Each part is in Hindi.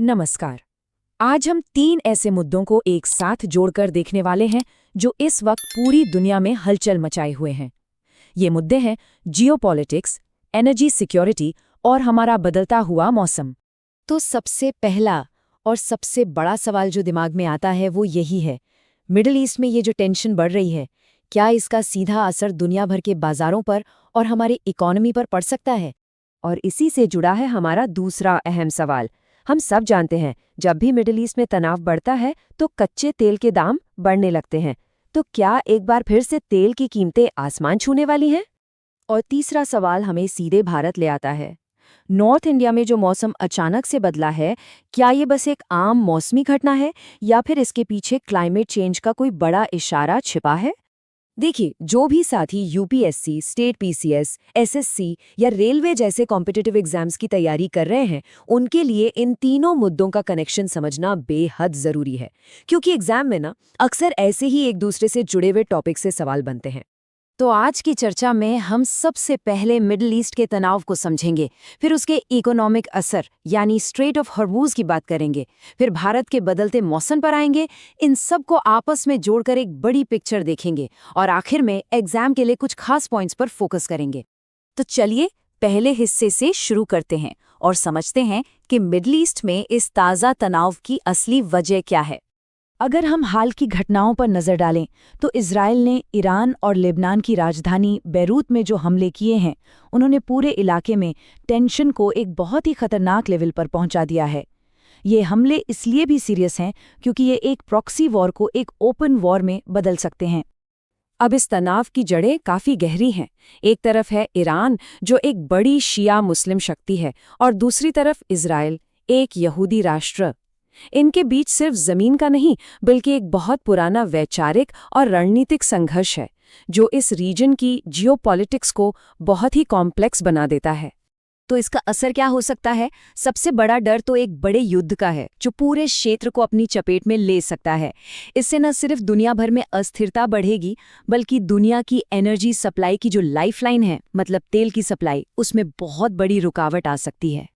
नमस्कार। आज हम 3 ऐसे मुद्दों को एक साथ जोड़कर देखने वाले हैं जो इस वक्त पूरी दुनिया में हलचल मचाए हुए हैं। ये मुद्दे हैं जियोपॉलिटिक्स, एनर्जी सिक्योरिटी और हमारा बदलता हुआ मौसम। तो सबसे पहला और सबसे बड़ा सवाल जो दिमाग में आता है वो यही है, मिडिल ईस्ट में ये जो टेंशन बढ़ रही है, क्या इसका सीधा असर दुनिया भर के बाजारों पर और हमारी इकोनॉमी पर पड़ सकता है? और इसी से जुड़ा है हमारा दूसरा अहम सवाल। हम सब जानते हैं, जब भी मिडिल ईस्ट में तनाव बढ़ता है तो कच्चे तेल के दाम बढ़ने लगते हैं। तो क्या एक बार फिर से तेल की कीमतें आसमान छूने वाली हैं? और तीसरा सवाल हमें सीधे भारत ले आता है। नॉर्थ इंडिया में जो मौसम अचानक से बदला है, क्या ये बस एक आम मौसमी घटना है या फिर इसके पीछे क्लाइमेट चेंज का कोई बड़ा इशारा छिपा है? देखिए, जो भी साथी यूपीएससी, स्टेट पीसीएस, एसएससी या रेलवे जैसे कॉम्पिटिटिव एग्जाम्स की तैयारी कर रहे हैं, उनके लिए इन तीनों मुद्दों का कनेक्शन समझना बेहद जरूरी है, क्योंकि एग्जाम में अक्सर ऐसे ही एक दूसरे से जुड़े हुए टॉपिक से सवाल बनते हैं। तो आज की चर्चा में हम सबसे पहले मिडिल ईस्ट के तनाव को समझेंगे, फिर उसके इकोनॉमिक असर यानी स्ट्रेट ऑफ हॉर्मूज की बात करेंगे, फिर भारत के बदलते मौसम पर आएंगे, इन सब को आपस में जोड़कर एक बड़ी पिक्चर देखेंगे और आखिर में एग्जाम के लिए कुछ खास पॉइंट्स पर फोकस करेंगे। तो चलिए पहले हिस्से से शुरू करते हैं और समझते हैं कि मिडिल ईस्ट में इस ताज़ा तनाव की असली वजह क्या है। अगर हम हाल की घटनाओं पर नजर डालें तो इजराइल ने ईरान और लेबनान की राजधानी बैरूत में जो हमले किए हैं, उन्होंने पूरे इलाके में टेंशन को एक बहुत ही खतरनाक लेवल पर पहुंचा दिया है। ये हमले इसलिए भी सीरियस हैं क्योंकि ये एक प्रॉक्सी वॉर को एक ओपन वॉर में बदल सकते हैं। अब इस तनाव की जड़ें काफ़ी गहरी हैं। एक तरफ है ईरान, जो एक बड़ी शिया मुस्लिम शक्ति है, और दूसरी तरफ इजराइल, एक यहूदी राष्ट्र। इनके बीच सिर्फ जमीन का नहीं, बल्कि एक बहुत पुराना वैचारिक और रणनीतिक संघर्ष है, जो इस रीजन की जियोपॉलिटिक्स को बहुत ही कॉम्प्लेक्स बना देता है। तो इसका असर क्या हो सकता है? सबसे बड़ा डर तो एक बड़े युद्ध का है, जो पूरे क्षेत्र को अपनी चपेट में ले सकता है। इससे न सिर्फ दुनिया भर में अस्थिरता बढ़ेगी, बल्कि दुनिया की एनर्जी सप्लाई की जो लाइफलाइन है, मतलब तेल की सप्लाई, उसमें बहुत बड़ी रुकावट आ सकती है।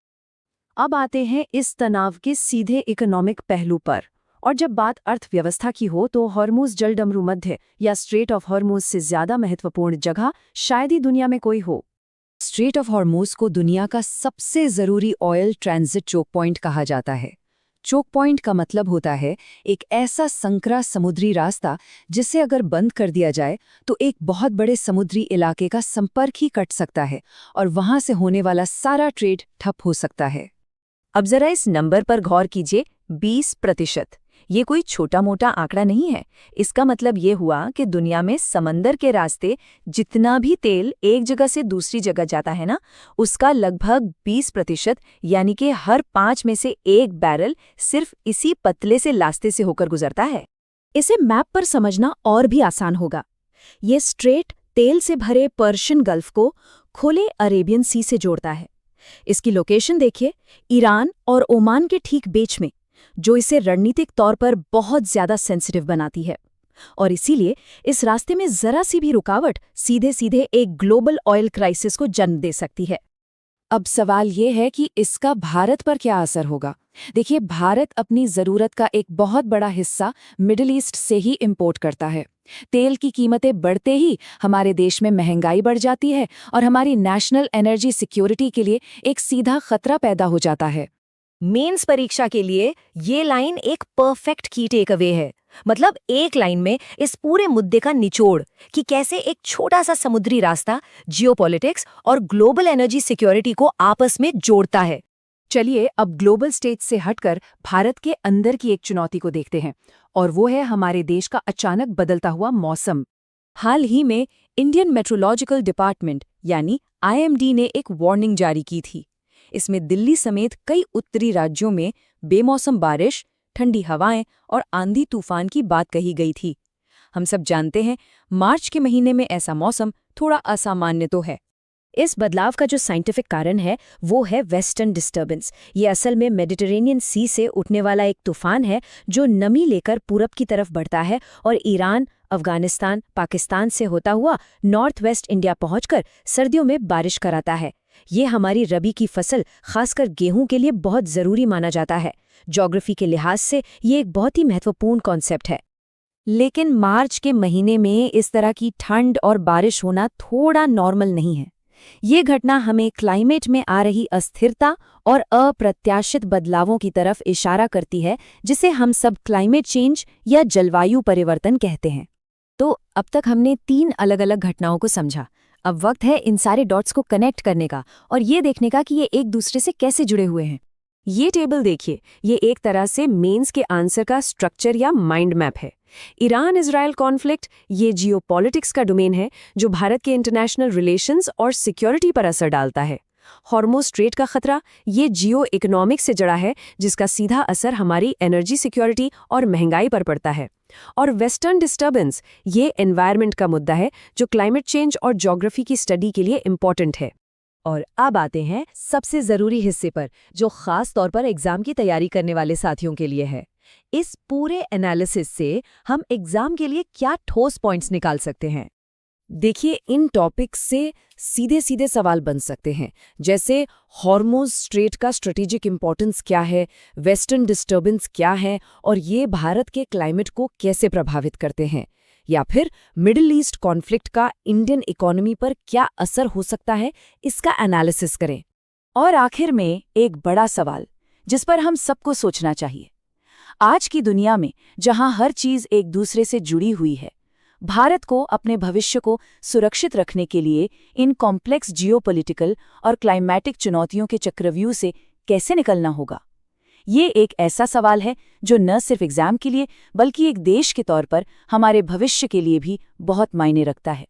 अब आते हैं इस तनाव के सीधे इकोनॉमिक पहलू पर। और जब बात अर्थव्यवस्था की हो तो हॉर्मूज जलडमरू मध्य या स्ट्रेट ऑफ हॉर्मूज से ज्यादा महत्वपूर्ण जगह शायद ही दुनिया में कोई हो। स्ट्रेट ऑफ हॉर्मूज को दुनिया का सबसे जरूरी ऑयल ट्रांजिट चोक पॉइंट कहा जाता है। चोक पॉइंट का मतलब होता है एक ऐसा संकरा समुद्री रास्ता जिसे अगर बंद कर दिया जाए तो एक बहुत बड़े समुद्री इलाके का संपर्क ही कट सकता है और वहां से होने वाला सारा ट्रेड ठप हो सकता है। अब जरा इस नंबर पर गौर कीजिए, 20%। ये कोई छोटा मोटा आंकड़ा नहीं है। इसका मतलब ये हुआ कि दुनिया में समंदर के रास्ते जितना भी तेल एक जगह से दूसरी जगह जाता है उसका लगभग 20%, यानी कि हर 5 में से 1 बैरल सिर्फ इसी पतले से रास्ते से होकर गुजरता है। इसे मैप पर समझना और भी आसान होगा। ये स्ट्रेट तेल से भरे पर्शियन गल्फ को खुले अरेबियन सी से जोड़ता है। इसकी लोकेशन देखिए, ईरान और ओमान के ठीक बीच में, जो इसे रणनीतिक तौर पर बहुत ज्यादा सेंसिटिव बनाती है। और इसीलिए इस रास्ते में जरा सी भी रुकावट सीधे सीधे एक ग्लोबल ऑयल क्राइसिस को जन्म दे सकती है। अब सवाल ये है कि इसका भारत पर क्या असर होगा। देखिए, भारत अपनी ज़रूरत का एक बहुत बड़ा हिस्सा मिडिल ईस्ट से ही इंपोर्ट करता है। तेल की कीमतें बढ़ते ही हमारे देश में महंगाई बढ़ जाती है और हमारी नेशनल एनर्जी सिक्योरिटी के लिए एक सीधा खतरा पैदा हो जाता है। मेंस परीक्षा के लिए ये लाइन एक परफेक्ट की टेक अवे है। मतलब एक लाइन में इस पूरे मुद्दे का निचोड़ कि कैसे एक छोटा सा समुद्री रास्ता जियोपॉलिटिक्स और ग्लोबल एनर्जी सिक्योरिटी को आपस में जोड़ता है। चलिए अब ग्लोबल स्टेज से हटकर भारत के अंदर की एक चुनौती को देखते हैं, और वो है हमारे देश का अचानक बदलता हुआ मौसम। हाल ही में इंडियन मेट्रोलॉजिकल डिपार्टमेंट यानी IMD ने एक वार्निंग जारी की थी। इसमें दिल्ली समेत कई उत्तरी राज्यों में बेमौसम बारिश, ठंडी हवाएं और आंधी तूफान की बात कही गई थी। हम सब जानते हैं, मार्च के महीने में ऐसा मौसम थोड़ा असामान्य तो है। इस बदलाव का जो साइंटिफिक कारण है वो है वेस्टर्न डिस्टर्बेंस। ये असल में मेडिटेरेनियन सी से उठने वाला एक तूफान है जो नमी लेकर पूरब की तरफ बढ़ता है और ईरान, अफगानिस्तान, पाकिस्तान से होता हुआ नॉर्थ वेस्ट इंडिया पहुंचकर सर्दियों में बारिश कराता है। ये हमारी रबी की फसल, खासकर गेहूं के लिए बहुत ज़रूरी माना जाता है। ज्योग्राफी के लिहाज से ये एक बहुत ही महत्वपूर्ण कॉन्सेप्ट है। लेकिन मार्च के महीने में इस तरह की ठंड और बारिश होना थोड़ा नॉर्मल नहीं है। ये घटना हमें क्लाइमेट में आ रही अस्थिरता और अप्रत्याशित बदलावों की तरफ इशारा करती है, जिसे हम सब क्लाइमेट चेंज या जलवायु परिवर्तन कहते हैं। तो अब तक हमने 3 अलग-अलग घटनाओं को समझा। अब वक्त है इन सारे डॉट्स को कनेक्ट करने का और ये देखने का कि ये एक दूसरे से कैसे जुड़े हुए हैं। ये टेबल देखिए, ये एक तरह से मेंस के आंसर का स्ट्रक्चर या माइंड मैप है। ईरान इजराइल कॉन्फ्लिक्ट ये जियोपॉलिटिक्स का डोमेन है जो भारत के इंटरनेशनल रिलेशंस और सिक्योरिटी पर असर डालता है। हॉर्मुज़ स्ट्रेट का खतरा ये जियो इकोनॉमिक्स से जुड़ा है, जिसका सीधा असर हमारी एनर्जी सिक्योरिटी और महंगाई पर पड़ता है। और वेस्टर्न डिस्टर्बेंस ये एनवायरनमेंट का मुद्दा है जो क्लाइमेट चेंज और ज्योग्राफी की स्टडी के लिए इम्पॉर्टेंट है। और अब आते हैं सबसे ज़रूरी हिस्से पर, जो ख़ास तौर पर एग्ज़ाम की तैयारी करने वाले साथियों के लिए है। इस पूरे एनालिसिस से हम एग्ज़ाम के लिए क्या ठोस पॉइंट्स निकाल सकते हैं? देखिए, इन टॉपिक्स से सीधे सीधे सवाल बन सकते हैं, जैसे हॉर्मुज़ स्ट्रेट का स्ट्रेटेजिक इंपॉर्टेंस क्या है, वेस्टर्न डिस्टर्बेंस क्या है और ये भारत के क्लाइमेट को कैसे प्रभावित करते हैं, या फिर मिडिल ईस्ट कॉन्फ्लिक्ट का इंडियन इकोनॉमी पर क्या असर हो सकता है, इसका एनालिसिस करें। और आखिर में एक बड़ा सवाल जिस पर हम सबको सोचना चाहिए। आज की दुनिया में जहां हर चीज एक दूसरे से जुड़ी हुई है, भारत को अपने भविष्य को सुरक्षित रखने के लिए इन कॉम्प्लेक्स जियोपॉलिटिकल और क्लाइमेटिक चुनौतियों के चक्रव्यूह से कैसे निकलना होगा? ये एक ऐसा सवाल है जो न सिर्फ एग्जाम के लिए बल्कि एक देश के तौर पर हमारे भविष्य के लिए भी बहुत मायने रखता है।